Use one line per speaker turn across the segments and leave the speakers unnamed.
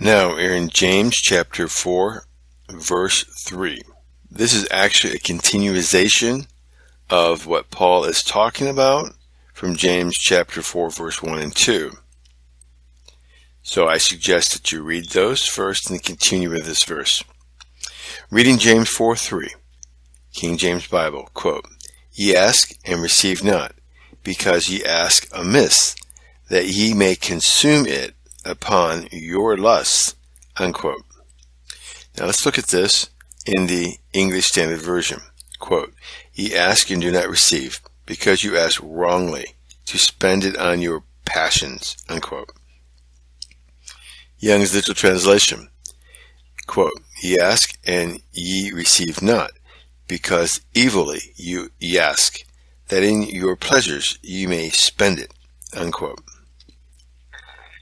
Now we're in James chapter 4, verse 3. This is actually a continuation of what Paul is talking about from James chapter 4, verse 1 and 2. So I suggest that you read those first and continue with this verse. Reading James 4:3, King James Bible, quote, "Ye ask and receive not, because ye ask amiss, that ye may consume it upon your lusts," unquote. Now let's look at this in the English Standard Version. Quote, "Ye ask and do not receive, because you ask wrongly, to spend it on your passions," unquote. Young's Literal Translation, quote, "Ye ask and ye receive not, because evilly ye ask, that in your pleasures ye may spend it," unquote.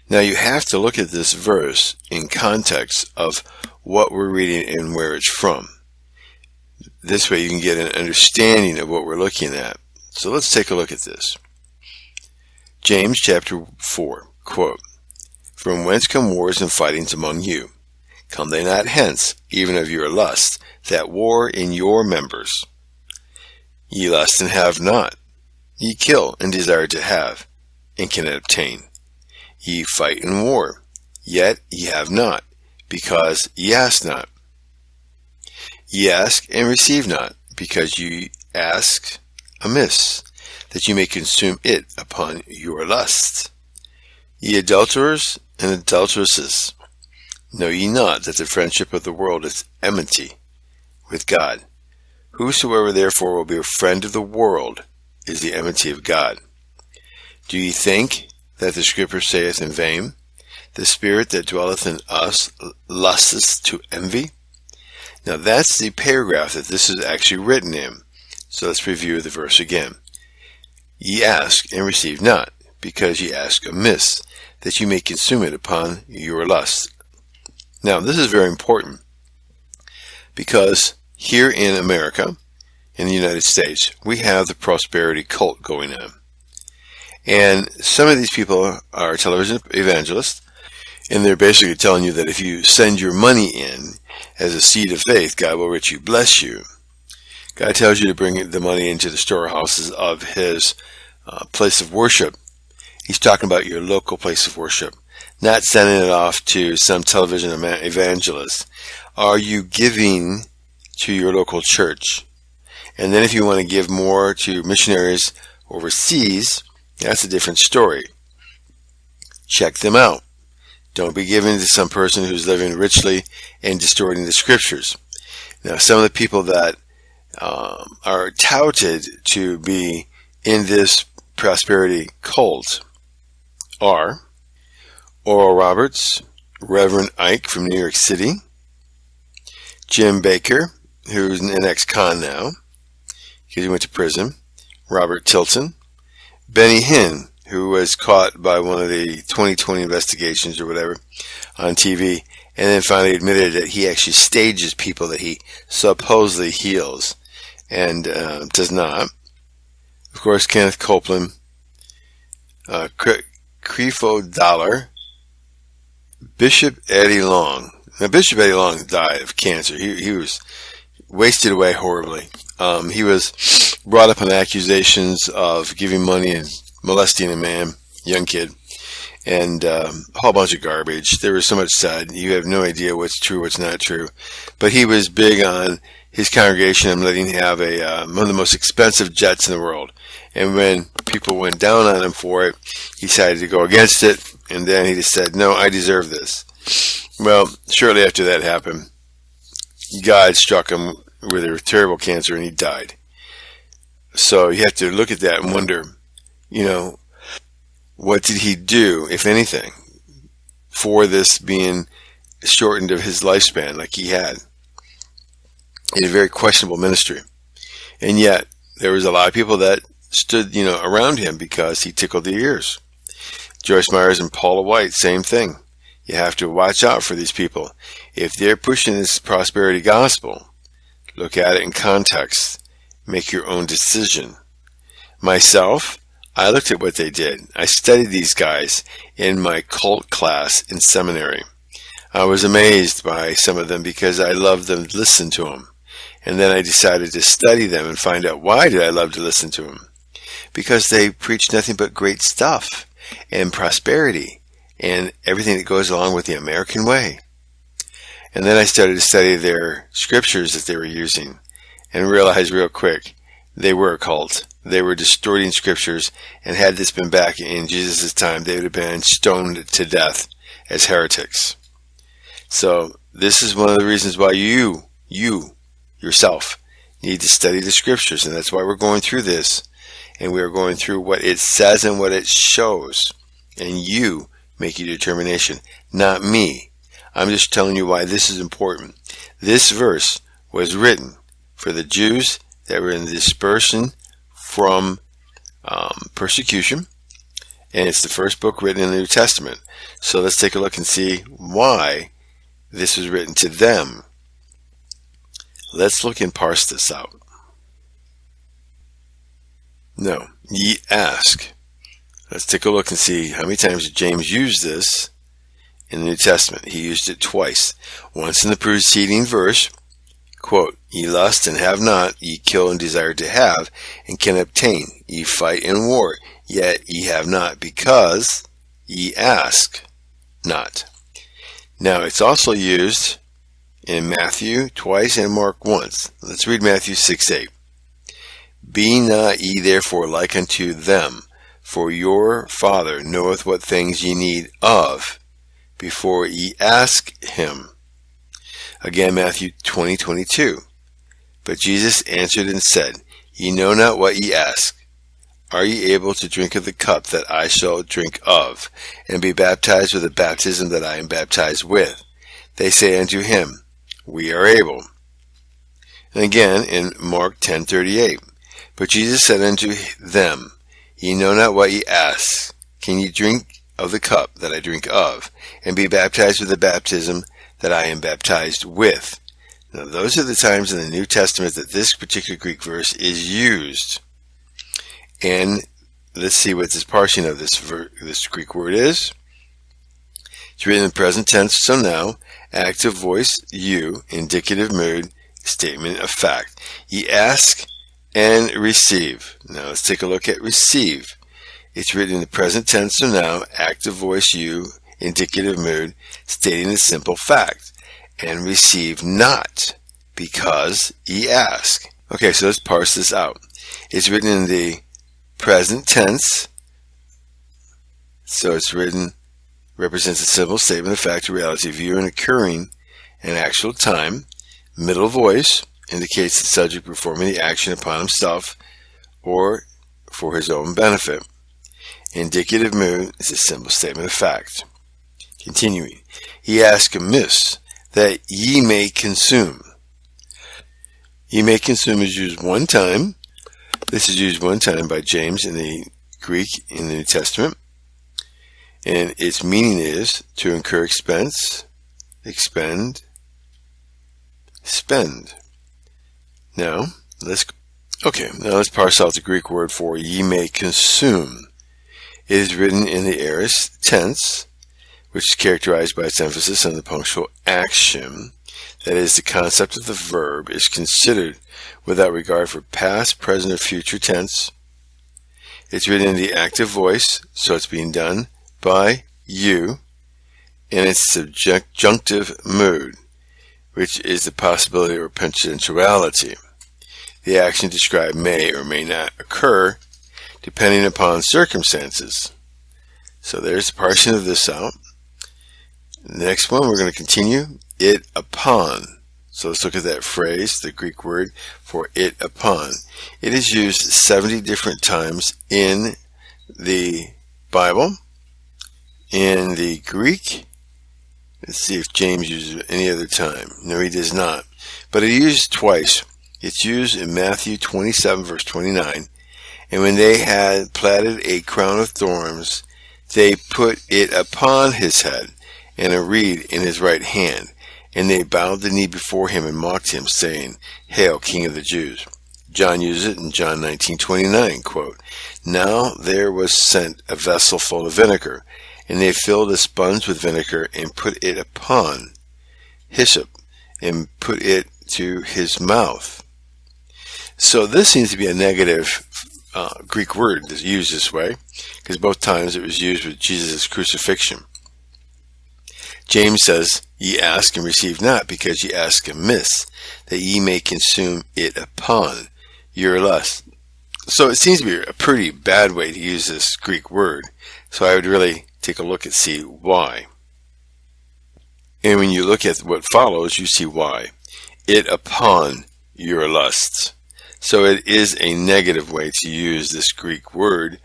Now you have to look at this verse in context of what we're reading and where it's from. This way you can get an understanding of what we're looking at. So let's take a look at this. James chapter 4, quote, "From whence come wars and fightings among you? Come they not hence, even of your lust, that war in your members? Ye lust and have not. Ye kill and desire to have, and cannot obtain. Ye fight and war, yet ye have not, because ye ask not. Ye ask and receive not, because ye ask amiss, that ye may consume it upon your lusts. Ye adulterers and adulteresses, know ye not that the friendship of the world is enmity with God? Whosoever therefore will be a friend of the world is the enmity of God. Do ye think that the Scripture saith in vain, the Spirit that dwelleth in us lusteth to envy?" Now that's the paragraph that this is actually written in. So let's review the verse again. "Ye ask and receive not, because ye ask amiss, that ye may consume it upon your lust." Now this is very important, because here in America, in the United States, we have the prosperity cult going on. And some of these people are television evangelists, and they're basically telling you that if you send your money in as a seed of faith, God will richly bless you. God tells you to bring the money into the storehouses of His place of worship. He's talking about your local place of worship, not sending it off to some television evangelist. Are you giving to your local church? And then if you want to give more to missionaries overseas, that's a different story. Check them out. Don't be giving to some person who's living richly and distorting the Scriptures. Now, some of the people that are touted to be in this prosperity cult are Oral Roberts, Reverend Ike from New York City, Jim Baker, who's an ex-con now, because he went to prison, Robert Tilton, Benny Hinn, who was caught by one of the 2020 investigations or whatever on TV, and then finally admitted that he actually stages people that he supposedly heals and does not. Of course, Kenneth Copeland, Creflo Dollar, Bishop Eddie Long. Now, Bishop Eddie Long died of cancer. He was wasted away horribly. He was brought up on accusations of giving money and molesting a man, young kid, and a whole bunch of garbage. There was so much said. You have no idea what's true, what's not true. But he was big on his congregation and letting him have one of the most expensive jets in the world. And when people went down on him for it, he decided to go against it, and then he just said, "No, I deserve this." Well, shortly after that happened, God struck him with a terrible cancer, and he died. So you have to look at that and wonder, what did he do, if anything, for this being shortened of his lifespan like he had? He had a very questionable ministry. And yet, there was a lot of people that stood, around him because he tickled their ears. Joyce Myers and Paula White, same thing. You have to watch out for these people. If they're pushing this prosperity gospel, look at it in context. Make your own decision. Myself, I looked at what they did. I studied these guys in my cult class in seminary. I was amazed by some of them because I loved them to listen to them. And then I decided to study them and find out why did I love to listen to them. Because they preach nothing but great stuff and prosperity and everything that goes along with the American way. And then I started to study their scriptures that they were using and realized real quick they were a cult. They were distorting scriptures, and had this been back in Jesus' time, they would have been stoned to death as heretics. So this is one of the reasons why you yourself need to study the scriptures, and that's why we're going through this, and we are going through what it says and what it shows, and you make your determination, not me. I'm just telling you why this is important. This verse was written for the Jews that were in dispersion from persecution, and it's the first book written in the New Testament. So let's take a look and see why this was written to them. Let's look and parse this out. No, ye ask. Let's take a look and see how many times James used this in the New Testament. He used it twice. Once in the preceding verse, quote, ye lust and have not, ye kill and desire to have, and can obtain. Ye fight and war, yet ye have not, because ye ask not. Now, it's also used in Matthew twice and Mark once. Let's read Matthew 6:8. Be not ye therefore like unto them, for your Father knoweth what things ye need of, before ye ask him. Again, Matthew 20:22. But Jesus answered and said, Ye know not what ye ask. Are ye able to drink of the cup that I shall drink of, and be baptized with the baptism that I am baptized with? They say unto him, We are able. And again in Mark 10:38. But Jesus said unto them, Ye know not what ye ask. Can ye drink of the cup that I drink of, and be baptized with the baptism that I am baptized with? Now those are the times in the New Testament that this particular Greek verse is used. And let's see what this parsing of this Greek word is. It's written in present tense, so now, active voice, you, indicative mood, statement of fact. Ye ask and receive. Now let's take a look at receive. It's written in the present tense, so now, active voice, you, indicative mood, stating a simple fact. And receive not, because ye ask. Okay, so let's parse this out. It's written in the present tense, so it's written, represents a simple statement of fact or reality, view and occurring in actual time. Middle voice indicates the subject performing the action upon himself or for his own benefit. Indicative mood is a simple statement of fact. Continuing, ye ask amiss, that ye may consume. Ye may consume is used one time. This is used one time by James in the Greek in the New Testament. And its meaning is to incur expense, expend, spend. Now let's parse out the Greek word for ye may consume. It is written in the aorist tense, which is characterized by its emphasis on the punctual action. That is, the concept of the verb is considered without regard for past, present, or future tense. It's written in the active voice, so it's being done by you, in its subjunctive mood, which is the possibility or potentiality. The action described may or may not occur, depending upon circumstances. So there's the parsing of this out. The next one, we're going to continue, it upon. So let's look at that phrase, the Greek word for it upon. It is used 70 different times in the Bible. In the Greek, let's see if James uses it any other time. No, he does not. But it is used twice. It's used in Matthew 27, verse 29. And when they had platted a crown of thorns, they put it upon his head, and a reed in his right hand. And they bowed the knee before him and mocked him, saying, Hail, King of the Jews. John uses it in John 19:29, quote, Now there was sent a vessel full of vinegar, And they filled a sponge with vinegar and put it upon hyssop and put it to his mouth. So this seems to be a negative Greek word that's used this way, because both times it was used with Jesus' crucifixion. James says, ye ask and receive not, because ye ask amiss, that ye may consume it upon your lust. So it seems to be a pretty bad way to use this Greek word, so I would really take a look and see why. And when you look at what follows, you see why. It upon your lusts. So it is a negative way to use this Greek word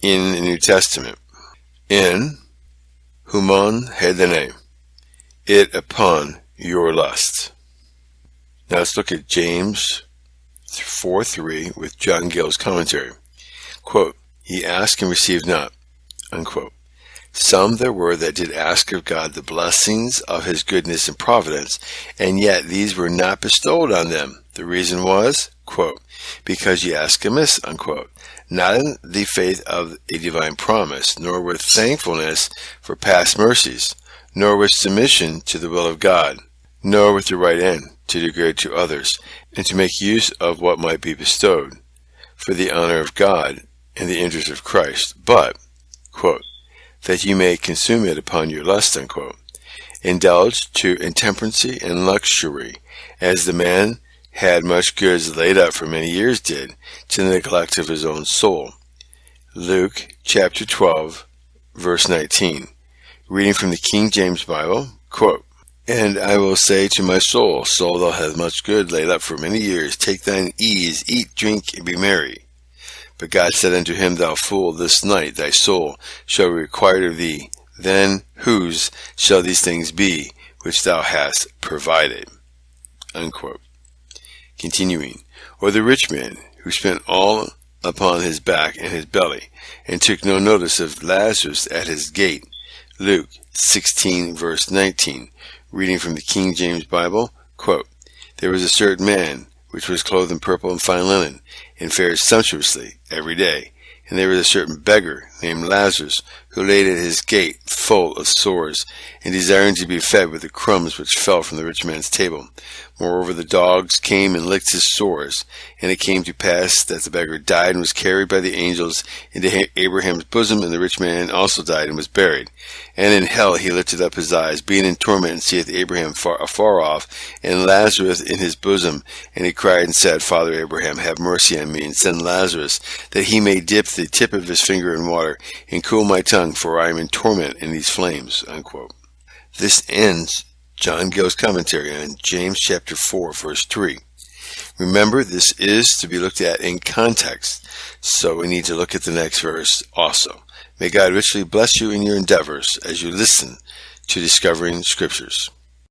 in the New Testament. In humon hedene, it upon your lusts. Now let's look at James 4:3 with John Gill's commentary. Quote, ye ask and receive not, unquote. Some there were that did ask of God the blessings of his goodness and providence, and yet these were not bestowed on them. The reason was, quote, because ye ask amiss, unquote, not in the faith of a divine promise, nor with thankfulness for past mercies, nor with submission to the will of God, nor with the right end to do good to others, and to make use of what might be bestowed, for the honor of God and the interest of Christ, but, quote, that ye may consume it upon your lust, unquote. Indulge to intemperancy and luxury, as the man had much goods laid up for many years did, to the neglect of his own soul. Luke chapter 12, verse 19. Reading from the King James Bible, quote, and I will say to my soul, soul, thou hast much good laid up for many years, take thine ease, eat, drink, and be merry. But God said unto him, thou fool, this night thy soul shall be required of thee. Then whose shall these things be which thou hast provided? Unquote. Continuing, or the rich man who spent all upon his back and his belly, and took no notice of Lazarus at his gate. Luke 16, verse 19. Reading from the King James Bible, quote, there was a certain man which was clothed in purple and fine linen, and fared sumptuously every day. And there was a certain beggar named Lazarus, who laid at his gate full of sores, and desiring to be fed with the crumbs which fell from the rich man's table. Moreover, the dogs came and licked his sores. And it came to pass that the beggar died and was carried by the angels into Abraham's bosom, and the rich man also died and was buried. And in hell he lifted up his eyes, being in torment, and seeth Abraham afar off, and Lazarus in his bosom. And he cried and said, Father Abraham, have mercy on me, and send Lazarus, that he may dip the tip of his finger in water, and cool my tongue, for I am in torment in these flames. Unquote. This ends John Gill's commentary on James chapter 4, verse 3. Remember, this is to be looked at in context, so we need to look at the next verse also. May God richly bless you in your endeavors as you listen to Discovering Scriptures.